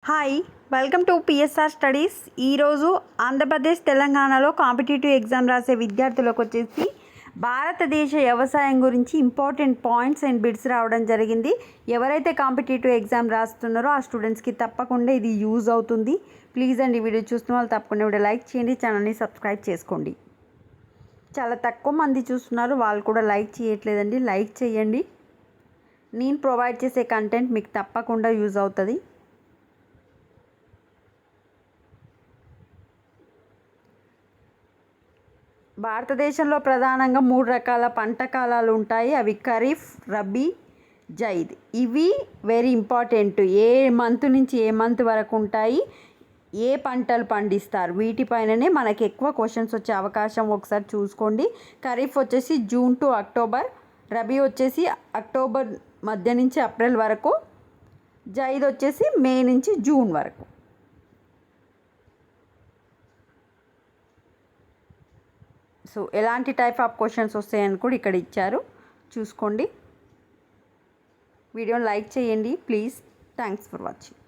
Hi, welcome to PSR studies. ఈరోజు ఆంధ్రప్రదేశ్ తెలంగాణలో competitive exam రాసే విద్యార్థులకు వచ్చేసి భారతదేశ వ్యవసాయం గురించి ఇంపార్టెంట్ పాయింట్స్ అండ్ బిట్స్ రావడం జరిగింది. ఎవరైతే కాంపిటేటివ్ ఎగ్జామ్ రాస్తున్నారో ఆ స్టూడెంట్స్కి తప్పకుండా ఇది యూజ్ అవుతుంది. ప్లీజ్ అండి, వీడియో చూస్తున్న వాళ్ళు తప్పకుండా వీడియో లైక్ చేయండి, ఛానల్ని సబ్స్క్రైబ్ చేసుకోండి. చాలా తక్కువ మంది చూస్తున్నారు, వాళ్ళు కూడా లైక్ చేయట్లేదండి. లైక్ చేయండి. నేను ప్రొవైడ్ చేసే కంటెంట్ మీకు తప్పకుండా యూజ్ అవుతుంది. భారతదేశంలో ప్రధానంగా 3 రకాల పంట కాలాలు ఉంటాయి. అవి ఖరీఫ్, రబీ, జైద్. ఇవి వెరీ ఇంపార్టెంట్. ఏ మంత్ నుంచి ఏ మంత్ వరకు ఉంటాయి, ఏ పంటలు పండిస్తారు, వీటిపైననే మనకి ఎక్కువ క్వశ్చన్స్ వచ్చే అవకాశం ఒకసారి చూసుకోండి. ఖరీఫ్ వచ్చేసి జూన్ టు అక్టోబర్, రబీ వచ్చేసి అక్టోబర్ మధ్య నుంచి ఏప్రిల్ వరకు, జైద్ వచ్చేసి మే నుంచి జూన్ వరకు. సో ఎలాంటి టైప్ ఆఫ్ క్వశ్చన్స్ వస్తాయని కూడా ఇక్కడ ఇచ్చారు, చూసుకోండి. వీడియోని లైక్ చేయండి ప్లీజ్. Thanks for watching.